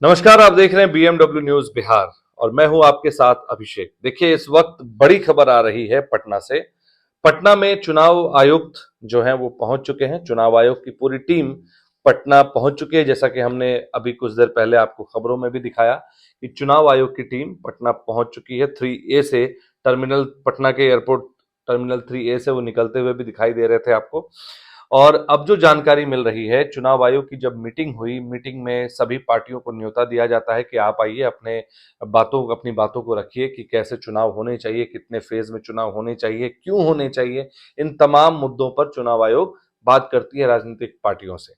नमस्कार, आप देख रहे हैं बीएमडब्ल्यू न्यूज बिहार और मैं हूं आपके साथ अभिषेक। देखिए, इस वक्त बड़ी खबर आ रही है पटना से। पटना में चुनाव आयुक्त जो हैं वो पहुंच चुके हैं। चुनाव आयोग की पूरी टीम पटना पहुंच चुकी है। जैसा कि हमने अभी कुछ देर पहले आपको खबरों में भी दिखाया कि चुनाव आयोग की टीम पटना पहुंच चुकी है। 3A से टर्मिनल, पटना के एयरपोर्ट टर्मिनल 3A से वो निकलते हुए भी दिखाई दे रहे थे आपको। और अब जो जानकारी मिल रही है, चुनाव आयोग की जब मीटिंग हुई, मीटिंग में सभी पार्टियों को न्योता दिया जाता है कि आप आइए, अपनी बातों को रखिए कि कैसे चुनाव होने चाहिए, कितने फेज में चुनाव होने चाहिए, क्यों होने चाहिए। इन तमाम मुद्दों पर चुनाव आयोग बात करती है राजनीतिक पार्टियों से।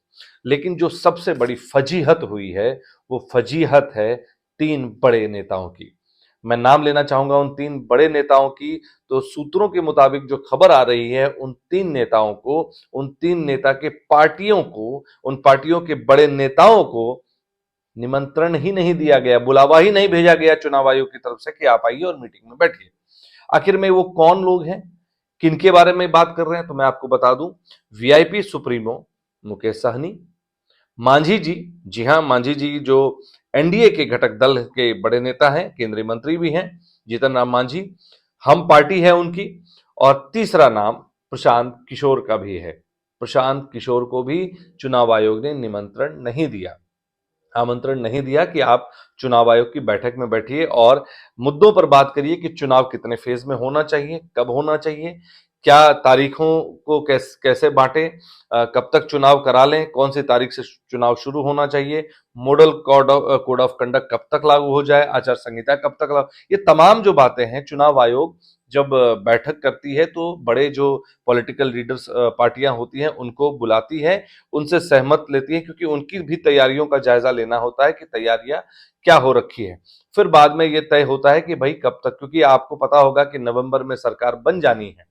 लेकिन जो सबसे बड़ी फजीहत हुई है, वो फजीहत है 3 बड़े नेताओं की। मैं नाम लेना चाहूंगा उन 3 बड़े नेताओं की। तो सूत्रों के मुताबिक जो खबर आ रही है, उन 3 नेताओं को, उन 3 नेता के पार्टियों को, उन पार्टियों के बड़े नेताओं को निमंत्रण ही नहीं दिया गया, बुलावा ही नहीं भेजा गया चुनाव आयोग की तरफ से कि आप आइए और मीटिंग में बैठिए। आखिर में वो कौन लोग हैं, किनके बारे में बात कर रहे हैं, तो मैं आपको बता दूं। वीआईपी सुप्रीमो मुकेश सहनी, मांझी जी, जी हां, मांझी जी जो एनडीए के घटक दल के बड़े नेता हैं, केंद्रीय मंत्री भी हैं, जीतन राम मांझी, हम पार्टी है उनकी। और तीसरा नाम प्रशांत किशोर का भी है। प्रशांत किशोर को भी चुनाव आयोग ने निमंत्रण नहीं दिया, आमंत्रण नहीं दिया कि आप चुनाव आयोग की बैठक में बैठिए और मुद्दों पर बात करिए कि चुनाव कितने फेज में होना चाहिए, कब होना चाहिए, क्या तारीखों को कैसे बांटें, कब तक चुनाव करा लें, कौन सी तारीख से चुनाव शुरू होना चाहिए, मॉडल कोड ऑफ कंडक्ट कब तक लागू हो जाए, आचार संहिता कब तक लागू। ये तमाम जो बातें हैं, चुनाव आयोग जब बैठक करती है तो बड़े जो पॉलिटिकल लीडर्स, पार्टियां होती हैं, उनको बुलाती है, उनसे सहमत लेती है, क्योंकि उनकी भी तैयारियों का जायजा लेना होता है कि तैयारियां क्या हो रखी है। फिर बाद में ये तय होता है कि भाई कब तक, क्योंकि आपको पता होगा कि नवंबर में सरकार बन जानी है।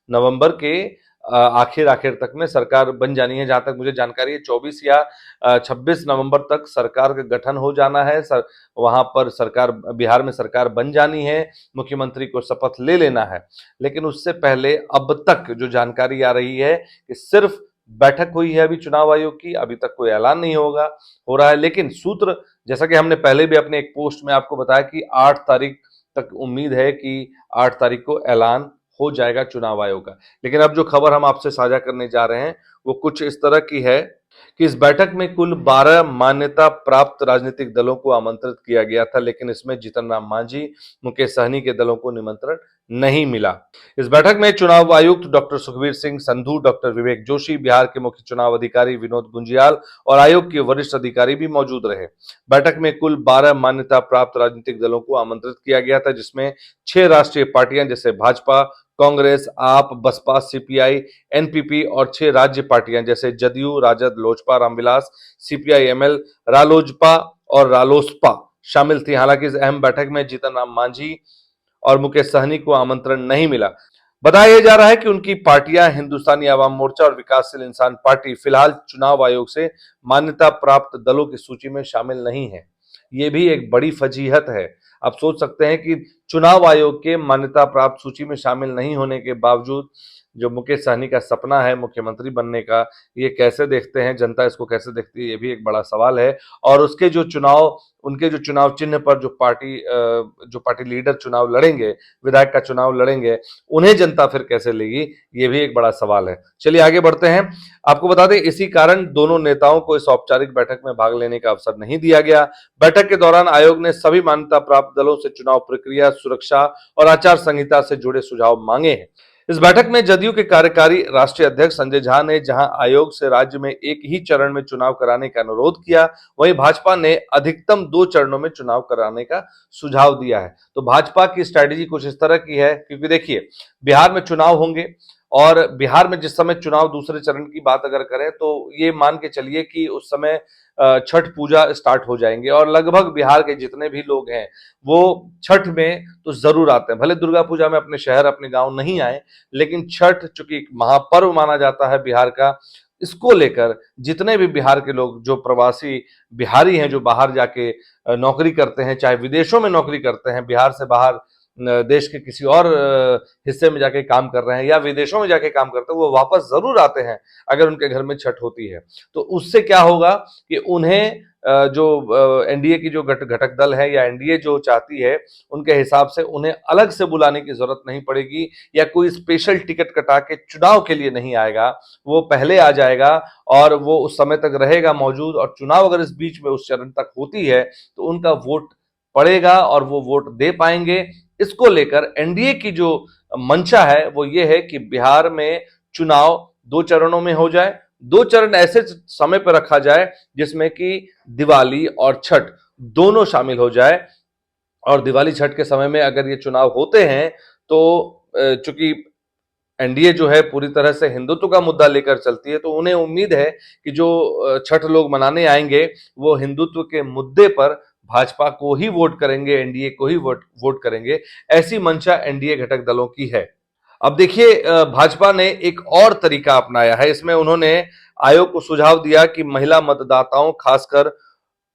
नवंबर के आखिर आखिर तक में सरकार बन जानी है। जहां तक मुझे जानकारी है, 24 या 26 नवंबर तक सरकार का गठन हो जाना है। वहां पर सरकार, बिहार में सरकार बन जानी है, मुख्यमंत्री को शपथ ले लेना है। लेकिन उससे पहले अब तक जो जानकारी आ रही है कि सिर्फ बैठक हुई है अभी चुनाव आयोग की, अभी तक कोई ऐलान नहीं हो रहा है। लेकिन सूत्र, जैसा कि हमने पहले भी अपने एक पोस्ट में आपको बताया कि 8 तारीख तक उम्मीद है कि 8 तारीख को ऐलान हो जाएगा चुनाव आयोग का। लेकिन अब जो खबर हम आपसे साझा करने जा रहे हैं, वो कुछ इस तरह की है कि इस बैठक में कुल 12 मान्यता प्राप्त राजनीतिक दलों को आमंत्रित किया गया था, लेकिन इसमें जीतन राम मांझी, मुकेश सहनी के दलों को निमंत्रण नहीं मिला। इस बैठक में चुनाव आयुक्त डॉक्टर सुखबीर सिंह संधू, डॉक्टर विवेक जोशी, बिहार के मुख्य चुनाव अधिकारी विनोद गुंजियाल और आयोग के वरिष्ठ अधिकारी भी मौजूद रहे। बैठक में कुल 12 मान्यता प्राप्त राजनीतिक दलों को आमंत्रित किया गया था, जिसमें 6 राष्ट्रीय पार्टियां जैसे भाजपा, कांग्रेस, आप, बसपा, सीपीआई, एनपीपी और 6 राज्य पार्टियां जैसे जदयू, राजद, लोजपा, रामविलास, सीपीआई एमएल, रालोजपा और रालोसपा शामिल थी। हालांकि इस अहम बैठक में जीतन राम मांझी और मुकेश सहनी को आमंत्रण नहीं मिला। बताया जा रहा है कि उनकी पार्टियां हिंदुस्तानी आवाम मोर्चा और विकासशील इंसान पार्टी फिलहाल चुनाव आयोग से मान्यता प्राप्त दलों की सूची में शामिल नहीं है। ये भी एक बड़ी फजीहत है। आप सोच सकते हैं कि चुनाव आयोग के मान्यता प्राप्त सूची में शामिल नहीं होने के बावजूद जो मुकेश सहनी का सपना है मुख्यमंत्री बनने का, ये कैसे देखते हैं, जनता इसको कैसे देखती है, ये भी एक बड़ा सवाल है। और उनके जो चुनाव चिन्ह पर जो पार्टी लीडर चुनाव लड़ेंगे, विधायक का चुनाव लड़ेंगे, उन्हें जनता फिर कैसे लेगी, ये भी एक बड़ा सवाल है। चलिए आगे बढ़ते हैं। आपको बता दें, इसी कारण दोनों नेताओं को इस औपचारिक बैठक में भाग लेने का अवसर नहीं दिया गया। बैठक के दौरान आयोग ने सभी मान्यता प्राप्त दलों से चुनाव प्रक्रिया, सुरक्षा और आचार संहिता से जुड़े सुझाव मांगे हैं। इस बैठक में जदयू के कार्यकारी राष्ट्रीय अध्यक्ष संजय झा ने जहां आयोग से राज्य में एक ही चरण में चुनाव कराने का अनुरोध किया, वहीं भाजपा ने अधिकतम 2 चरणों में चुनाव कराने का सुझाव दिया है। तो भाजपा की स्ट्रैटेजी कुछ इस तरह की है, क्योंकि देखिए, बिहार में चुनाव होंगे और बिहार में जिस समय चुनाव दूसरे चरण की बात अगर करें तो ये मान के चलिए कि उस समय छठ पूजा स्टार्ट हो जाएंगे और लगभग बिहार के जितने भी लोग हैं वो छठ में तो जरूर आते हैं। भले दुर्गा पूजा में अपने शहर, अपने गांव नहीं आए, लेकिन छठ चूंकि एक महापर्व माना जाता है बिहार का, इसको लेकर जितने भी बिहार के लोग, जो प्रवासी बिहारी हैं, जो बाहर जाके नौकरी करते हैं, चाहे विदेशों में नौकरी करते हैं, बिहार से बाहर देश के किसी और हिस्से में जाके काम कर रहे हैं या विदेशों में जाके काम करते हैं, वो वापस जरूर आते हैं अगर उनके घर में छठ होती है। तो उससे क्या होगा कि उन्हें जो एनडीए की जो घटक दल है या एनडीए जो चाहती है, उनके हिसाब से उन्हें अलग से बुलाने की जरूरत नहीं पड़ेगी या कोई स्पेशल टिकट कटा के चुनाव के लिए नहीं आएगा। वो पहले आ जाएगा और वो उस समय तक रहेगा मौजूद, और चुनाव अगर इस बीच में उस चरण तक होती है तो उनका वोट पड़ेगा और वो वोट दे पाएंगे। इसको लेकर एनडीए की जो मंशा है वो ये है कि बिहार में चुनाव 2 चरणों में हो जाए। 2 चरण ऐसे समय पर रखा जाए जिसमें कि दिवाली और छठ दोनों शामिल हो जाए। और दिवाली छठ के समय में अगर ये चुनाव होते हैं तो चूंकि एनडीए जो है पूरी तरह से हिंदुत्व का मुद्दा लेकर चलती है, तो उन्हें उम्मीद है कि जो छठ लोग मनाने आएंगे वो हिंदुत्व के मुद्दे पर भाजपा को ही वोट करेंगे, एनडीए को ही वोट करेंगे। ऐसी मंशा एनडीए घटक दलों की है। अब देखिए, भाजपा ने एक और तरीका अपनाया है। इसमें उन्होंने आयोग को सुझाव दिया कि महिला मतदाताओं, खासकर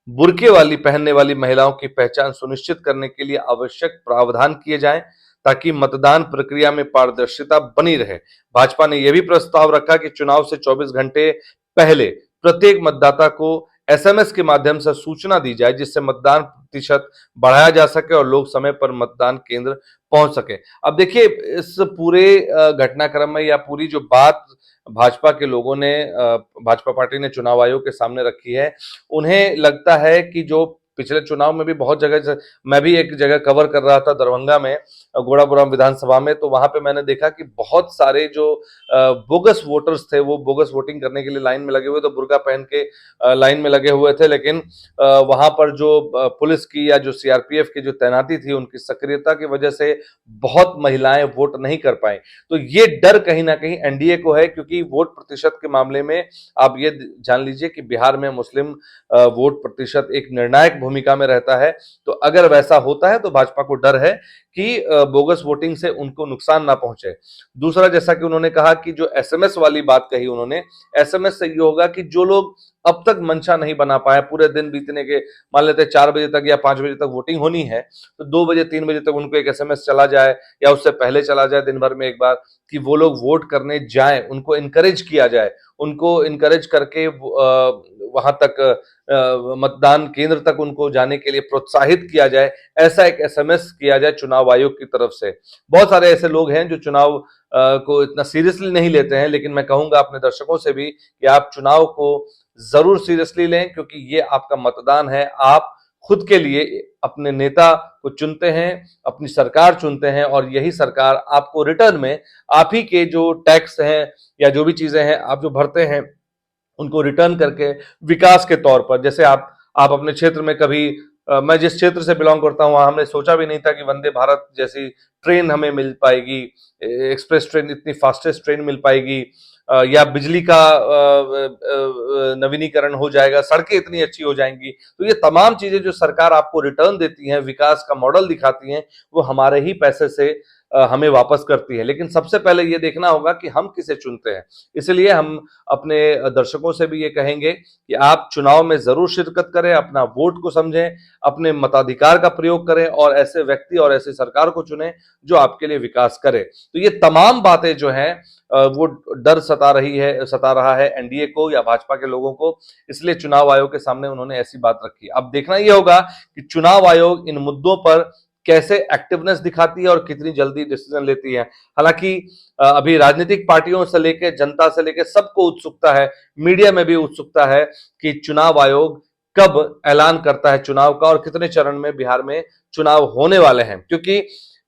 बुर्के वाली पहनने वाली महिलाओं की पहचान सुनिश्चित करने के लिए आवश्यक प्रावधान किए जाएं ताकि मतदान प्रक्रिया में पारदर्शिता बनी रहे। भाजपा ने यह भी प्रस्ताव रखा कि चुनाव से 24 घंटे पहले प्रत्येक मतदाता को एसएमएस के माध्यम से सूचना दी जाए, जिससे मतदान प्रतिशत बढ़ाया जा सके और लोग समय पर मतदान केंद्र पहुंच सके। अब देखिए, इस पूरे घटनाक्रम में या पूरी जो बात भाजपा के लोगों ने, भाजपा पार्टी ने चुनाव आयोग के सामने रखी है, उन्हें लगता है कि जो पिछले चुनाव में भी बहुत जगह, मैं भी एक जगह कवर कर रहा था दरभंगा में, घोड़ापुरा विधानसभा में, तो वहां पे मैंने देखा कि बहुत सारे जो बोगस वोटर्स थे वो बोगस वोटिंग करने के लिए लाइन में लगे हुए, तो बुर्का पहन के लाइन में लगे हुए थे। लेकिन वहां पर जो पुलिस की या जो सीआरपीएफ की जो तैनाती थी, उनकी सक्रियता की वजह से बहुत महिलाएं वोट नहीं कर पाई। तो ये डर कहीं ना कहीं एनडीए को है, क्योंकि वोट प्रतिशत के मामले में आप ये जान लीजिए कि बिहार में मुस्लिम वोट प्रतिशत एक निर्णायक भूमिका में रहता है। तो अगर वैसा होता है तो भाजपा को डर है कि बोगस वोटिंग से उनको नुकसान ना पहुंचे। दूसरा, जैसा कि उन्होंने कहा कि जो एसएमएस वाली बात कही उन्होंने, एसएमएस से ये होगा कि जो लोग अब तक मंशा नहीं बना पाए, पूरे दिन बीतने के, मान लेते 4 बजे तक या 5 बजे तक वोटिंग होनी है, तो 2 बजे 3 बजे तक उनको एक एसएमएस चला जाए या उससे पहले चला जाए दिन भर में एक बार, कि वो लोग वोट करने जाएं, उनको इनकरेज किया जाए, उनको इनकरेज करके वहां तक मतदान केंद्र तक उनको जाने के लिए प्रोत्साहित किया जाए। ऐसा एक एसएमएस किया जाए चुनाव आयोग की तरफ से। बहुत सारे ऐसे लोग हैं जो चुनाव को इतना सीरियसली नहीं लेते हैं, लेकिन मैं कहूंगा अपने दर्शकों से भी कि आप चुनाव को जरूर सीरियसली लें, क्योंकि ये आपका मतदान है। आप खुद के लिए अपने नेता को चुनते हैं, अपनी सरकार चुनते हैं, और यही सरकार आपको रिटर्न में आप ही के जो टैक्स हैं या जो भी चीजें हैं आप जो भरते हैं उनको रिटर्न करके विकास के तौर पर, जैसे आप अपने क्षेत्र में कभी, मैं जिस क्षेत्र से बिलोंग करता हूं वहां हमने सोचा भी नहीं था कि वंदे भारत जैसी ट्रेन हमें मिल पाएगी, एक्सप्रेस ट्रेन, इतनी फास्टेस्ट ट्रेन मिल पाएगी, या बिजली का नवीनीकरण हो जाएगा, सड़कें इतनी अच्छी हो जाएंगी। तो ये तमाम चीजें जो सरकार आपको रिटर्न देती हैं, विकास का मॉडल दिखाती हैं, वो हमारे ही पैसे से हमें वापस करती है। लेकिन सबसे पहले ये देखना होगा कि हम किसे चुनते हैं। इसलिए हम अपने दर्शकों से भी ये कहेंगे कि आप चुनाव में जरूर शिरकत करें, अपना वोट को समझें, अपने मताधिकार का प्रयोग करें और ऐसे व्यक्ति और ऐसी सरकार को चुनें जो आपके लिए विकास करे। तो ये तमाम बातें जो हैं वो डर सता रहा है एनडीए को या भाजपा के लोगों को, इसलिए चुनाव आयोग के सामने उन्होंने ऐसी बात रखी। अब देखना यह होगा कि चुनाव आयोग इन मुद्दों पर कैसे एक्टिवनेस दिखाती है और कितनी जल्दी डिसीजन लेती है। हालांकि अभी राजनीतिक पार्टियों से लेकर जनता से लेकर सबको उत्सुकता है, मीडिया में भी उत्सुकता है कि चुनाव आयोग कब ऐलान करता है चुनाव का और कितने चरण में बिहार में चुनाव होने वाले हैं। क्योंकि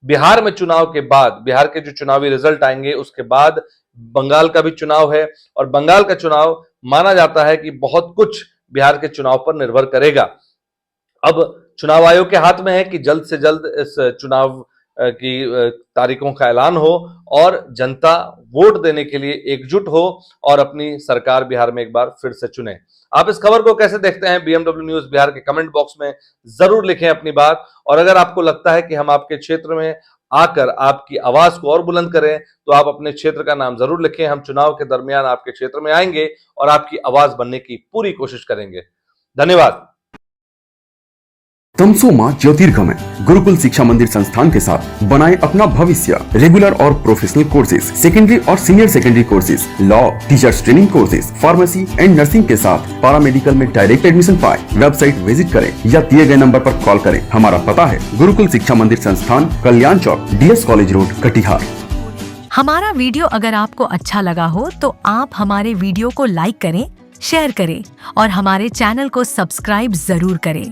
बिहार में चुनाव के बाद, बिहार के जो चुनावी रिजल्ट आएंगे उसके बाद बंगाल का भी चुनाव है, और बंगाल का चुनाव माना जाता है कि बहुत कुछ बिहार के चुनाव पर निर्भर करेगा। अब चुनाव आयोग के हाथ में है कि जल्द से जल्द इस चुनाव की तारीखों का ऐलान हो और जनता वोट देने के लिए एकजुट हो और अपनी सरकार बिहार में एक बार फिर से चुने। आप इस खबर को कैसे देखते हैं, बीएमडब्ल्यू न्यूज बिहार के कमेंट बॉक्स में जरूर लिखें अपनी बात। और अगर आपको लगता है कि हम आपके क्षेत्र में आकर आपकी आवाज को और बुलंद करें तो आप अपने क्षेत्र का नाम जरूर लिखें। हम चुनाव के दरमियान आपके क्षेत्र में आएंगे और आपकी आवाज बनने की पूरी कोशिश करेंगे। धन्यवाद। तमसोमा ज्योतिर्गमय गुरुकुल शिक्षा मंदिर संस्थान के साथ बनाए अपना भविष्य। रेगुलर और प्रोफेशनल कोर्सेज, सेकेंडरी और senior secondary courses, law, teachers training courses, pharmacy and nursing के साथ पैरामेडिकल में डायरेक्ट एडमिशन पाए। वेबसाइट विजिट करें या दिए गए नंबर पर कॉल करें। हमारा पता है गुरुकुल शिक्षा मंदिर संस्थान, कल्याण चौक, DS कॉलेज रोड, कटिहार। हमारा वीडियो अगर आपको अच्छा लगा हो तो आप हमारे वीडियो को लाइक करें, शेयर करें और हमारे चैनल को सब्सक्राइब जरूर करें।